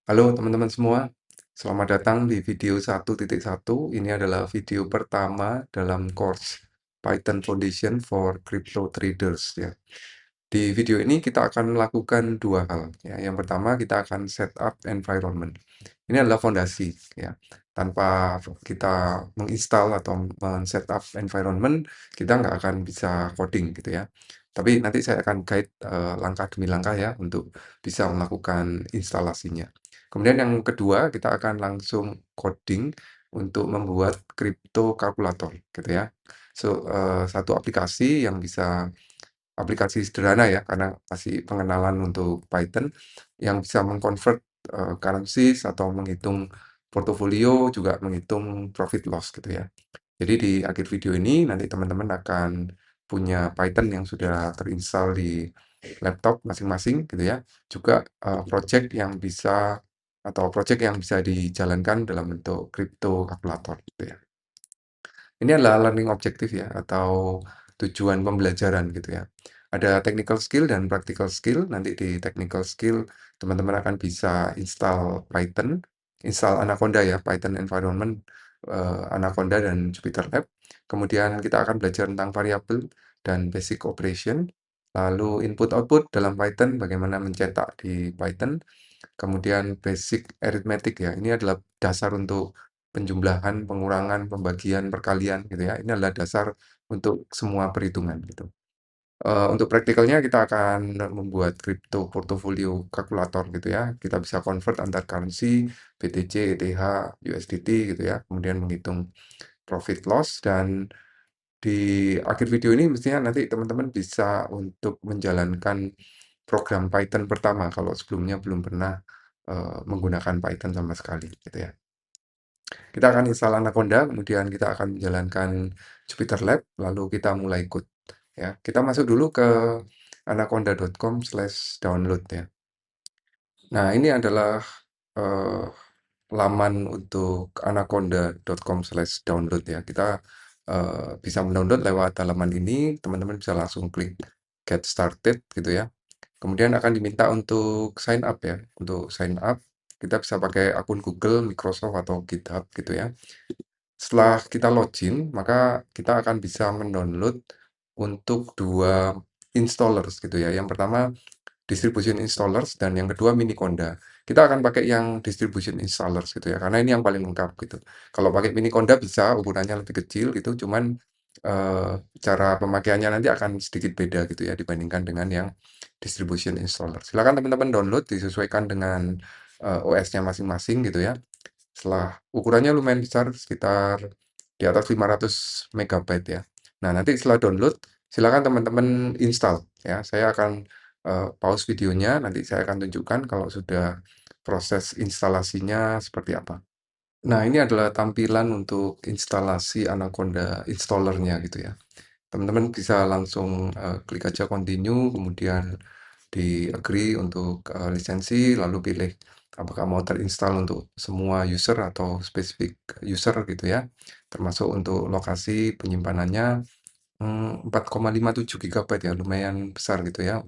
Halo teman-teman semua, selamat datang di video 1.1. Ini adalah video pertama dalam course Python Foundation for Crypto Traders ya. Di video ini kita akan melakukan dua hal ya. Yang pertama kita akan setup environment. Ini adalah fondasi ya. Tanpa kita menginstal atau men-setup environment, kita nggak akan bisa coding gitu ya. Tapi nanti saya akan guide langkah demi langkah ya untuk bisa melakukan instalasinya. Kemudian yang kedua, kita akan langsung coding untuk membuat crypto kalkulator gitu ya. Satu aplikasi yang bisa aplikasi sederhana ya, karena masih pengenalan untuk Python yang bisa mengconvert currencies atau menghitung portofolio, juga menghitung profit loss gitu ya. Jadi di akhir video ini nanti teman-teman akan punya Python yang sudah terinstall di laptop masing-masing gitu ya. Juga project yang bisa atau project yang bisa dijalankan dalam bentuk crypto kalkulator gitu ya. Ini adalah learning objective ya, atau tujuan pembelajaran gitu ya. Ada technical skill dan practical skill. Nanti di technical skill teman-teman akan bisa install Python, install Anaconda ya, Python environment, Anaconda dan JupyterLab. Kemudian kita akan belajar tentang variabel dan basic operation. Lalu input-output dalam Python, bagaimana mencetak di Python. Kemudian basic arithmetic ya, ini adalah dasar untuk penjumlahan, pengurangan, pembagian, perkalian gitu ya. Ini adalah dasar untuk semua perhitungan gitu. Untuk praktikalnya kita akan membuat crypto portfolio kalkulator gitu ya. Kita bisa convert antar currency, BTC, ETH, USDT gitu ya. Kemudian menghitung profit loss, dan di akhir video ini mestinya nanti teman-teman bisa untuk menjalankan program Python pertama kalau sebelumnya belum pernah menggunakan Python sama sekali gitu ya. Kita akan install Anaconda, kemudian kita akan menjalankan JupyterLab, lalu kita mulai code ya. Kita masuk dulu ke anaconda.com/download ya. Nah, ini adalah eh, laman untuk anaconda.com/download ya. Kita bisa mendownload lewat halaman ini, teman-teman bisa langsung klik get started gitu ya. Kemudian akan diminta untuk sign up ya. Untuk sign up, kita bisa pakai akun Google, Microsoft, atau GitHub gitu ya. Setelah kita login, maka kita akan bisa mendownload untuk dua installers gitu ya. Yang pertama distribution installers dan yang kedua Miniconda. Kita akan pakai yang distribution installers gitu ya, karena ini yang paling lengkap gitu. Kalau pakai Miniconda bisa ukurannya lebih kecil gitu, cuman cara pemakaiannya nanti akan sedikit beda gitu ya dibandingkan dengan yang distribution installer. Silakan teman-teman download disesuaikan dengan OS-nya masing-masing gitu ya. Setelah ukurannya lumayan besar, sekitar di atas 500 megabyte ya. Nah, nanti setelah download, silakan teman-teman install ya. Saya akan pause videonya, nanti saya akan tunjukkan kalau sudah proses instalasinya seperti apa. Nah, ini adalah tampilan untuk instalasi Anaconda installernya gitu ya. Teman-teman bisa langsung klik aja continue, kemudian di agree untuk lisensi, lalu pilih apakah mau terinstall untuk semua user atau spesifik user gitu ya. Termasuk untuk lokasi penyimpanannya 4,57 GB ya, lumayan besar gitu ya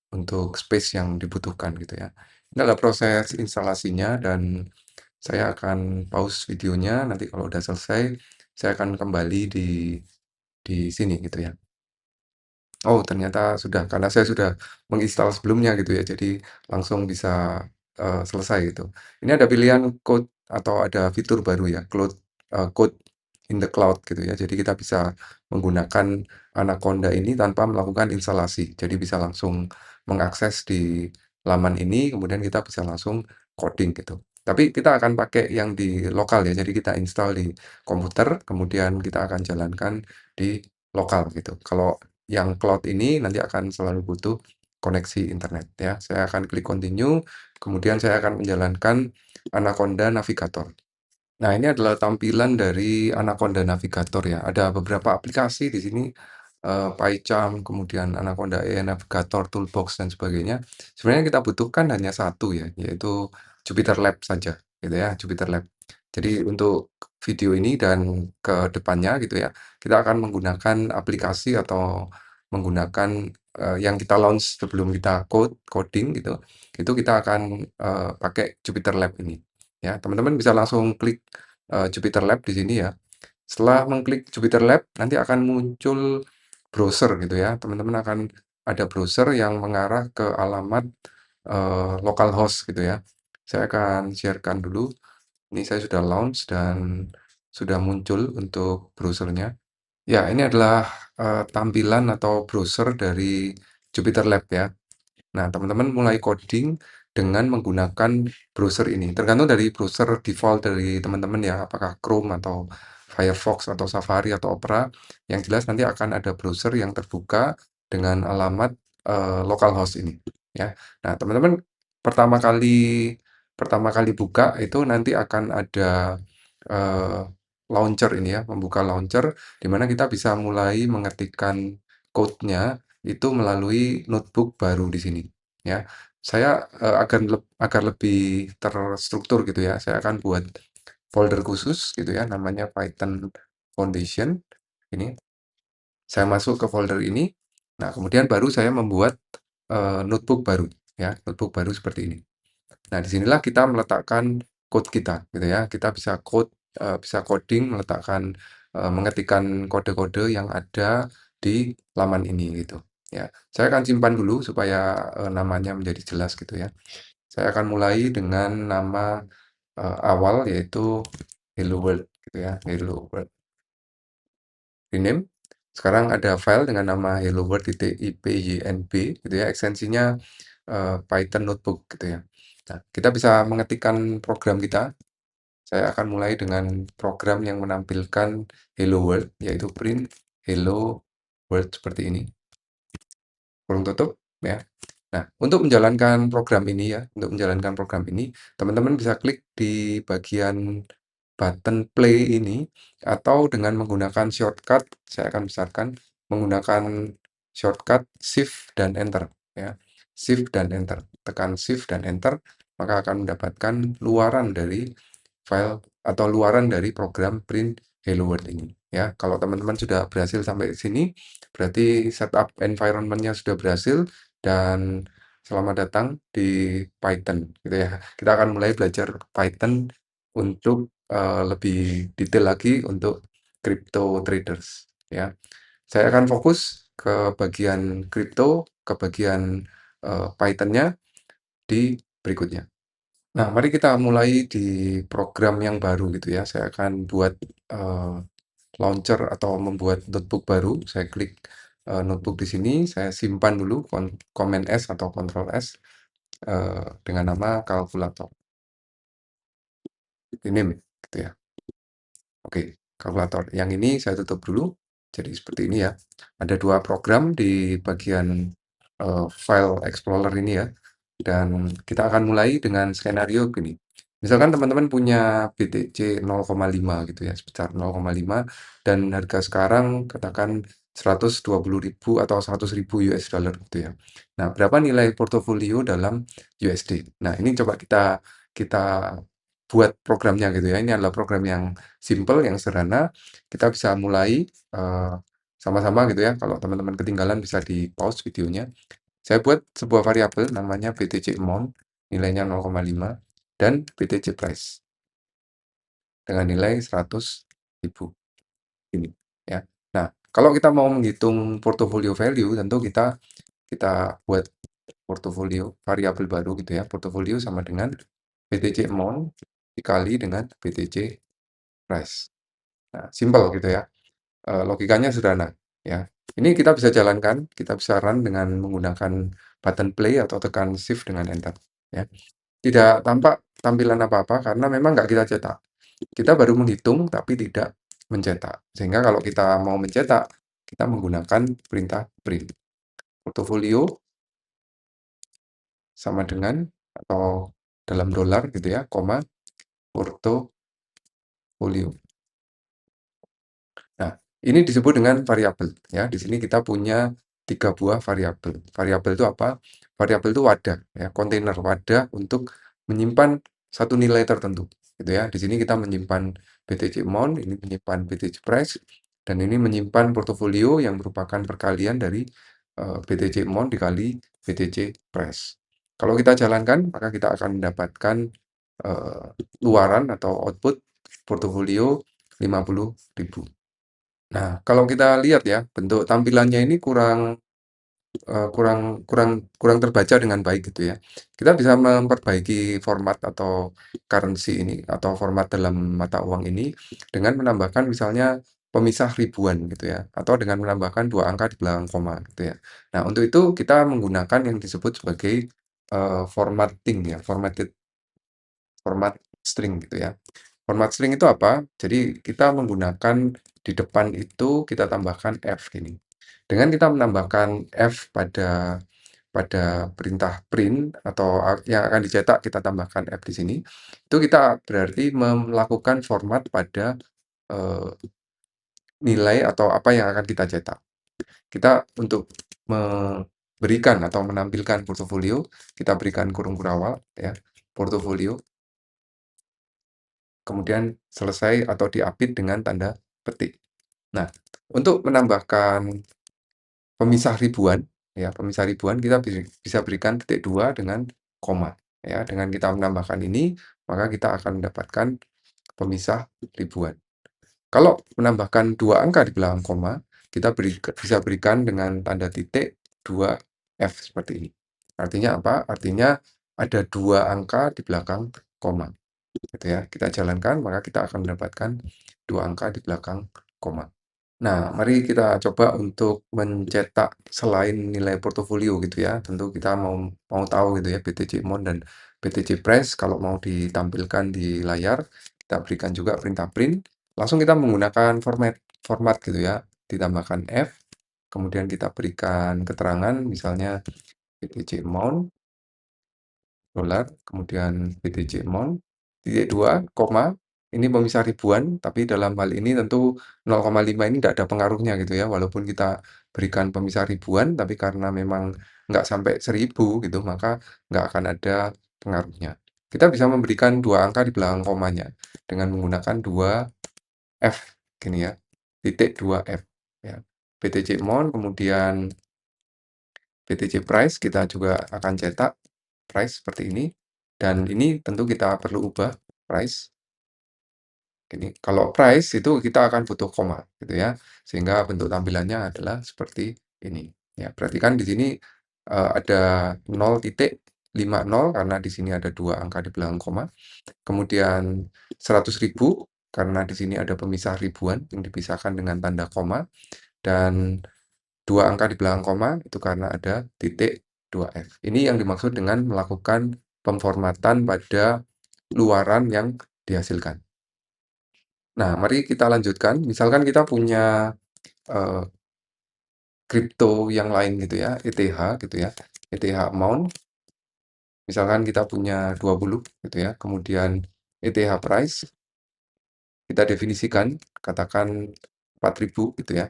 untuk space yang dibutuhkan gitu ya. Ini adalah proses instalasinya, dan saya akan pause videonya, nanti kalau udah selesai saya akan kembali di sini gitu ya. Oh, ternyata sudah, karena saya sudah menginstal sebelumnya gitu ya, jadi langsung bisa selesai gitu. Ini ada pilihan code atau ada fitur baru ya, code in the cloud gitu ya. Jadi kita bisa menggunakan Anaconda ini tanpa melakukan instalasi. Jadi bisa langsung mengakses di laman ini, kemudian kita bisa langsung coding gitu. Tapi kita akan pakai yang di lokal ya, jadi kita install di komputer, kemudian kita akan jalankan di lokal gitu. Kalau yang cloud ini nanti akan selalu butuh koneksi internet ya. Saya akan klik continue, kemudian saya akan menjalankan Anaconda Navigator. Nah, ini adalah tampilan dari Anaconda Navigator ya. Ada beberapa aplikasi di sini, PyCharm, kemudian Anaconda AI Navigator, Toolbox, dan sebagainya. Sebenarnya kita butuhkan hanya satu ya, yaitu JupyterLab saja, gitu ya, JupyterLab. Jadi untuk video ini dan ke depannya gitu ya, kita akan menggunakan aplikasi atau menggunakan yang kita launch sebelum kita coding gitu, itu kita akan, pakai Jupyter Lab ini, ya. Teman-teman bisa langsung klik, Jupyter Lab di sini ya. Setelah mengklik Jupyter Lab, nanti akan muncul browser gitu ya. Teman-teman akan ada browser yang mengarah ke alamat, localhost gitu ya. Saya akan share-kan dulu. Ini saya sudah launch dan sudah muncul untuk browser-nya. Ya, ini adalah, tampilan atau browser dari Jupyter Lab ya. Nah, teman-teman mulai coding dengan menggunakan browser ini. Tergantung dari browser default dari teman-teman ya, apakah Chrome atau Firefox atau Safari atau Opera. Yang jelas nanti akan ada browser yang terbuka dengan alamat localhost ini, ya. Nah, teman-teman pertama kali pertama kali buka itu nanti akan ada eh, launcher ini ya, membuka launcher di mana kita bisa mulai mengetikkan code-nya itu melalui notebook baru di sini ya. Saya agar lebih terstruktur gitu ya. Saya akan buat folder khusus gitu ya namanya Python Foundation. Ini saya masuk ke folder ini. Nah, kemudian baru saya membuat notebook baru ya, notebook baru seperti ini. Nah, disinilah kita meletakkan code kita, gitu ya. Kita bisa coding, mengetikkan kode-kode yang ada di laman ini, gitu. Ya, saya akan simpan dulu supaya namanya menjadi jelas, gitu ya. Saya akan mulai dengan nama awal yaitu Hello World, gitu ya. Hello World. Rename. Sekarang ada file dengan nama helloworld.ipynb, gitu ya. Ekstensinya Python Notebook, gitu ya. Nah, kita bisa mengetikkan program kita. Saya akan mulai dengan program yang menampilkan Hello World, yaitu print Hello World seperti ini. Kurung tutup, ya. Nah, untuk menjalankan program ini ya, untuk menjalankan program ini, teman-teman bisa klik di bagian button play ini, atau dengan menggunakan shortcut, saya akan besarkan, menggunakan shortcut Shift dan Enter, ya. Shift dan Enter. Tekan Shift dan Enter, maka akan mendapatkan luaran dari file atau luaran dari program print Hello World ini. Ya, kalau teman-teman sudah berhasil sampai sini, berarti setup environment-nya sudah berhasil dan selamat datang di Python, gitu ya. Kita akan mulai belajar Python untuk lebih detail lagi untuk crypto traders, ya. Saya akan fokus ke bagian crypto, ke bagian Python-nya di berikutnya. Nah, mari kita mulai di program yang baru gitu ya. Saya akan buat eh, launcher atau membuat notebook baru. Saya klik notebook di sini, saya simpan dulu Command S atau Control S dengan nama kalkulator. Ini gitu ya. Oke, kalkulator. Yang ini saya tutup dulu. Jadi seperti ini ya. Ada dua program di bagian file explorer ini ya. Dan kita akan mulai dengan skenario gini. Misalkan teman-teman punya BTC 0,5 gitu ya, sebesar 0,5 dan harga sekarang katakan 120.000 atau 100.000 US dollar gitu ya. Nah, berapa nilai portofolio dalam USD? Nah, ini coba kita buat programnya gitu ya. Ini adalah program yang simple, yang sederhana. Kita bisa mulai eh, sama-sama gitu ya. Kalau teman-teman ketinggalan bisa di pause videonya. Saya buat sebuah variabel namanya BTC amount, nilainya 0,5 dan BTC price dengan nilai 100.000 ini ya. Nah, kalau kita mau menghitung portfolio value tentu kita kita buat portofolio variabel baru gitu ya. Portofolio sama dengan BTC amount dikali dengan BTC price. Nah, simple gitu ya. Logikanya sederhana ya. Ini kita bisa jalankan, kita bisa run dengan menggunakan button play atau tekan shift dengan enter ya. Tidak tampak tampilan apa-apa karena memang nggak kita cetak. Kita baru menghitung tapi tidak mencetak. Sehingga kalau kita mau mencetak, kita menggunakan perintah print. Portofolio sama dengan atau dalam dolar gitu ya, koma portofolio. Nah, ini disebut dengan variabel ya. Di sini kita punya tiga buah variabel. Variabel itu apa? Variabel itu wadah ya, kontainer wadah untuk menyimpan satu nilai tertentu gitu ya. Di sini kita menyimpan BTC amount, ini menyimpan BTC price dan ini menyimpan portofolio yang merupakan perkalian dari BTC Mon dikali BTC Price. Kalau kita jalankan, maka kita akan mendapatkan eh, luaran atau output portofolio 50.000. Nah, kalau kita lihat ya, bentuk tampilannya ini kurang kurang kurang kurang terbaca dengan baik gitu ya. Kita bisa memperbaiki format atau currency ini atau format dalam mata uang ini dengan menambahkan misalnya pemisah ribuan gitu ya, atau dengan menambahkan 2 angka di belakang koma gitu ya. Nah, untuk itu kita menggunakan yang disebut sebagai formatting ya, format string gitu ya. Format string itu apa? Jadi kita menggunakan di depan itu kita tambahkan F gini. Dengan kita menambahkan F pada perintah print atau yang akan dicetak kita tambahkan F di sini, itu kita berarti melakukan format pada eh, nilai atau apa yang akan kita cetak. Kita untuk memberikan atau menampilkan portofolio, kita berikan kurung kurawal ya, portofolio, kemudian selesai atau diapit dengan tanda petik. Nah, untuk menambahkan pemisah ribuan, ya, pemisah ribuan kita bisa berikan titik dua dengan koma. Ya, dengan kita menambahkan ini, maka kita akan mendapatkan pemisah ribuan. Kalau menambahkan dua angka di belakang koma, kita bisa berikan dengan tanda titik 2F seperti ini. Artinya apa? Artinya ada dua angka di belakang koma. Gitu ya. Kita jalankan, maka kita akan mendapatkan dua angka di belakang koma. Nah, mari kita coba untuk mencetak selain nilai portofolio gitu ya. Tentu kita mau mau tahu gitu ya BTC Mon dan BTC Price kalau mau ditampilkan di layar, kita berikan juga perintah print. Langsung kita menggunakan format format gitu ya. Ditambahkan F, kemudian kita berikan keterangan misalnya BTC Mon dolar, kemudian BTC Mon, titik dua, koma, ini pemisah ribuan, tapi dalam hal ini tentu 0,5 ini tidak ada pengaruhnya gitu ya, walaupun kita berikan pemisah ribuan, tapi karena memang nggak sampai 1000 gitu, maka nggak akan ada pengaruhnya. Kita bisa memberikan dua angka di belakang komanya dengan menggunakan 2F gini ya, titik 2F ya. BTC Mon, kemudian BTC Price kita juga akan cetak price seperti ini, dan ini tentu kita perlu ubah price. Ini kalau price itu kita akan butuh koma gitu ya, sehingga bentuk tampilannya adalah seperti ini. Ya, berarti kan di sini ada 0,50 karena di sini ada dua angka di belakang koma. Kemudian 100.000 karena di sini ada pemisah ribuan yang dipisahkan dengan tanda koma, dan dua angka di belakang koma itu karena ada titik 2F. Ini yang dimaksud dengan melakukan pemformatan pada luaran yang dihasilkan. Nah, mari kita lanjutkan. Misalkan kita punya eh, kripto yang lain gitu ya, ETH gitu ya, ETH amount. Misalkan kita punya 20 gitu ya, kemudian ETH price kita definisikan, katakan 4.000 gitu ya.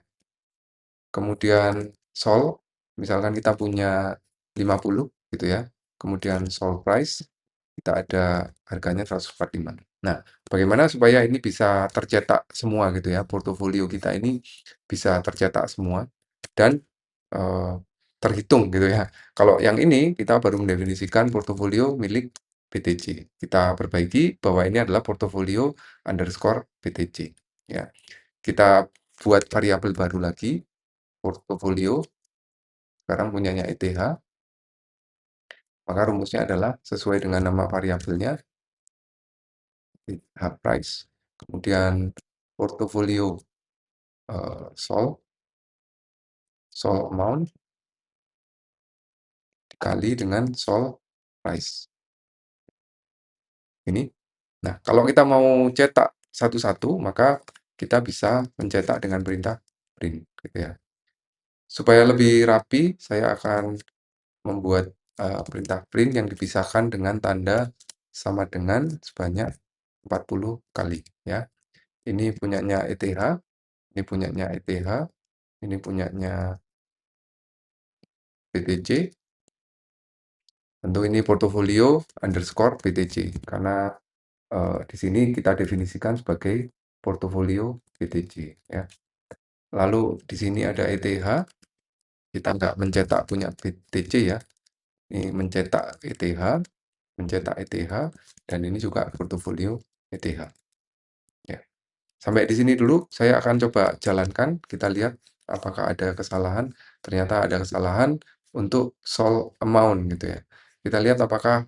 Kemudian Sol, misalkan kita punya 50 gitu ya. Kemudian Sol price, kita ada harganya 145. Nah, bagaimana supaya ini bisa tercetak semua gitu ya, portofolio kita ini bisa tercetak semua dan eh, terhitung gitu ya. Kalau yang ini kita baru mendefinisikan portofolio milik BTC. Kita perbaiki bahwa ini adalah portofolio underscore BTC. Ya, kita buat variabel baru lagi, portofolio, sekarang punyanya ETH, maka rumusnya adalah sesuai dengan nama variabelnya, ETH price, kemudian portofolio sol amount dikali dengan sol price. Ini. Nah, kalau kita mau cetak satu-satu, maka kita bisa mencetak dengan perintah print, gitu ya. Supaya lebih rapi, saya akan membuat perintah print yang dipisahkan dengan tanda sama dengan sebanyak 40 kali ya. Ini punyanya ETH, ini punyanya ETH, ini punyanya BTC. Tentu ini portofolio underscore BTC karena di sini kita definisikan sebagai portofolio BTC ya. Lalu di sini ada ETH, kita nggak mencetak punya BTC ya, ini mencetak ETH, dan ini juga portofolio ETH, ya. Sampai di sini dulu, saya akan coba jalankan, kita lihat apakah ada kesalahan. Ternyata ada kesalahan untuk sold amount gitu ya. Kita lihat apakah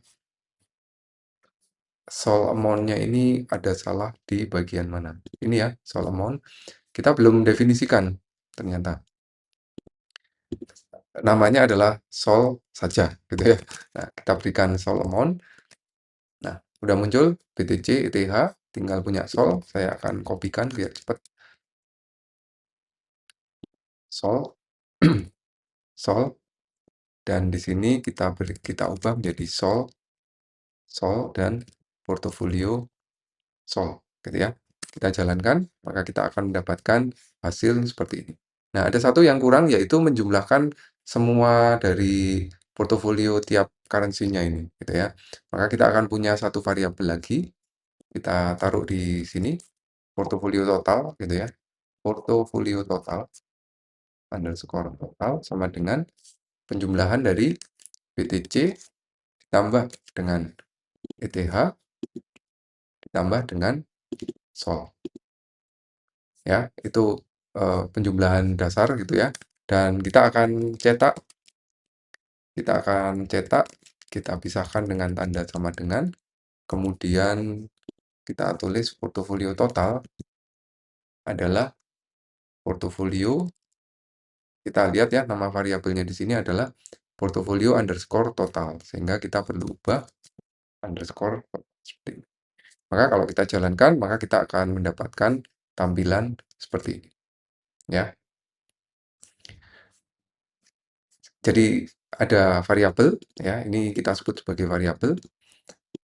sold amount-nya ini ada salah di bagian mana. Ini ya, sold amount. Kita belum definisikan ternyata. Namanya adalah sold saja gitu ya. Nah, kita berikan sold amount. Nah, udah muncul BTC, ETH, tinggal punya sold. Saya akan kopikan biar cepat. Sold, sold. Dan di sini kita ubah menjadi sol, dan portofolio sol, gitu ya. Kita jalankan, maka kita akan mendapatkan hasil seperti ini. Nah, ada satu yang kurang yaitu menjumlahkan semua dari portofolio tiap currency-nya ini, gitu ya. Maka kita akan punya satu variabel lagi, kita taruh di sini, portofolio total, gitu ya. Portofolio total underscore total sama dengan penjumlahan dari BTC ditambah dengan ETH ditambah dengan sol. Ya, itu penjumlahan dasar gitu ya. Dan kita akan cetak, kita pisahkan dengan tanda sama dengan, kemudian kita tulis portofolio total adalah portofolio. Kita lihat ya, nama variabelnya di sini adalah portofolio underscore total, sehingga kita perlu ubah underscore seperti ini. Maka kalau kita jalankan, maka kita akan mendapatkan tampilan seperti ini. Ya, jadi ada variabel, ya, ini kita sebut sebagai variabel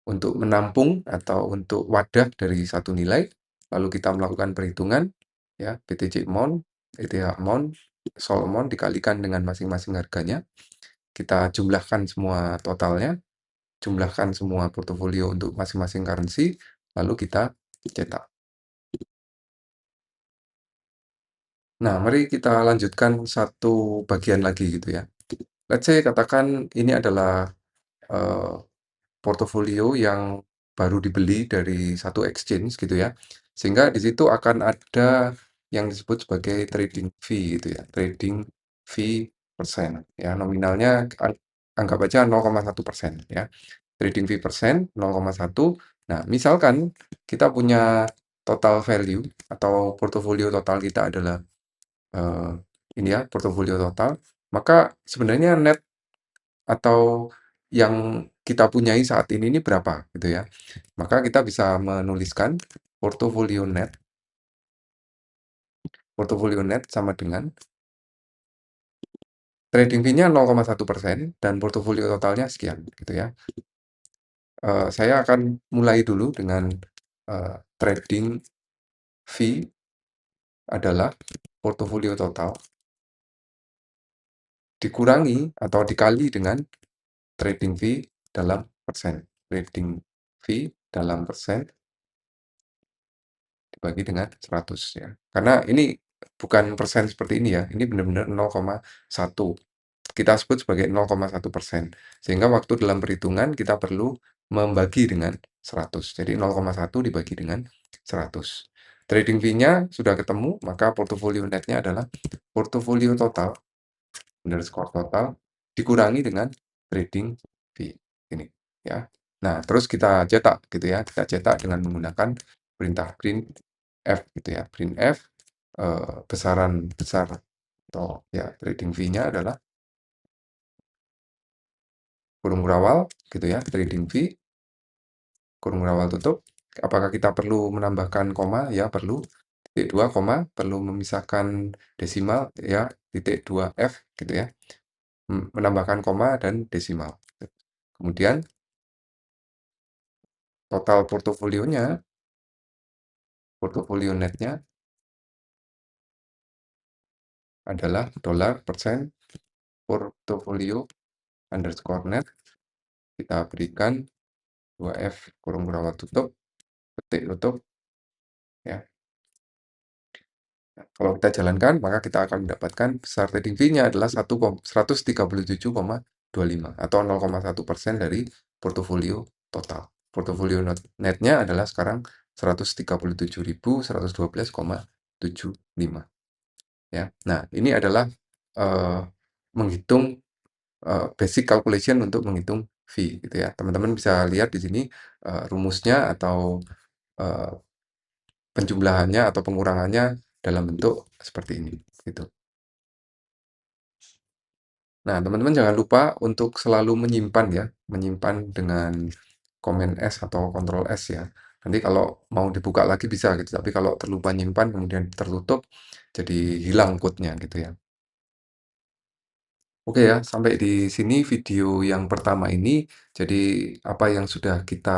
untuk menampung atau untuk wadah dari satu nilai, lalu kita melakukan perhitungan, ya, BTC amount, ETH amount, SOL amount dikalikan dengan masing-masing harganya, kita jumlahkan semua totalnya, jumlahkan semua portofolio untuk masing-masing currency, lalu kita cetak. Nah, mari kita lanjutkan satu bagian lagi gitu ya. Let's say katakan ini adalah portofolio yang baru dibeli dari satu exchange gitu ya. Sehingga di situ akan ada yang disebut sebagai trading fee gitu ya. Trading fee persen ya. Nominalnya anggap aja 0,1% ya. Trading fee persen 0,1. Nah, misalkan kita punya total value atau portofolio total kita adalah eh, ini ya, portofolio total, maka sebenarnya net atau yang kita punyai saat ini berapa gitu ya. Maka kita bisa menuliskan portofolio net sama dengan trading fee-nya 0,1% dan portofolio totalnya sekian gitu ya. Saya akan mulai dulu dengan trading fee adalah portofolio total dikurangi atau dikali dengan trading fee dalam persen. Trading fee dalam persen dibagi dengan 100 ya. Karena ini bukan persen seperti ini ya, ini benar-benar 0,1. Kita sebut sebagai 0,1%. Sehingga waktu dalam perhitungan kita perlu membagi dengan 100. Jadi 0,1 dibagi dengan 100. Trading fee-nya sudah ketemu, maka portofolio net-nya adalah portofolio total underscore total dikurangi dengan trading fee ini ya. Nah, terus kita cetak gitu ya. Kita cetak dengan menggunakan perintah printf gitu ya. Printf besaran besar atau ya trading fee-nya adalah kurung berawal gitu ya, trading fee kurung berawal tutup. Apakah kita perlu menambahkan koma? Ya, perlu. Titik 2 koma, perlu memisahkan desimal ya, titik 2 F gitu ya. Menambahkan koma dan desimal. Kemudian total portofolio netnya adalah $persen portofolio underscore net. Kita berikan 2F kurung berawal tutup, petik tutup, ya. Kalau kita jalankan, maka kita akan mendapatkan starting fee-nya adalah 137,25 atau 0,1% dari portofolio total. Portofolio netnya adalah sekarang 137.112,75 ya. Nah, ini adalah eh, menghitung basic calculation untuk menghitung fee gitu ya. Teman-teman bisa lihat di sini rumusnya atau eh, penjumlahannya atau pengurangannya dalam bentuk seperti ini gitu. Nah, teman-teman jangan lupa untuk selalu menyimpan ya, menyimpan dengan Command S atau Control S ya. Nanti kalau mau dibuka lagi bisa gitu, tapi kalau terlupa nyimpan kemudian tertutup, jadi hilang code-nya gitu ya. Oke ya, sampai di sini video yang pertama ini. Jadi apa yang sudah kita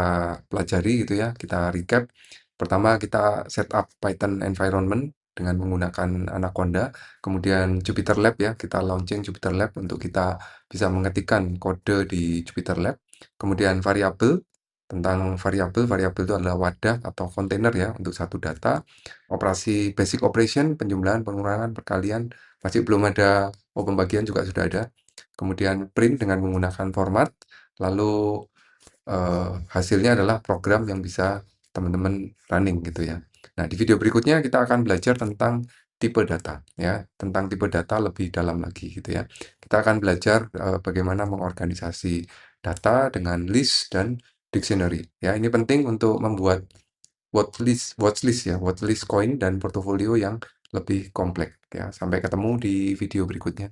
pelajari gitu ya, kita recap. Pertama kita setup Python environment dengan menggunakan Anaconda. Kemudian Jupyter Lab ya, kita launching Jupyter Lab untuk kita bisa mengetikkan kode di Jupyter Lab. Kemudian variabel, tentang variabel, variabel itu adalah wadah atau kontainer ya untuk satu data. Operasi basic operation, penjumlahan, pengurangan, perkalian, masih belum ada. Oh, pembagian juga sudah ada. Kemudian print dengan menggunakan format, lalu hasilnya adalah program yang bisa teman-teman running gitu ya. Nah, di video berikutnya kita akan belajar tentang tipe data ya, tentang tipe data lebih dalam lagi gitu ya. Kita akan belajar bagaimana mengorganisasi data dengan list dan dictionary ya. Ini penting untuk membuat watchlist ya, watchlist koin dan portofolio yang lebih kompleks ya. Sampai ketemu di video berikutnya.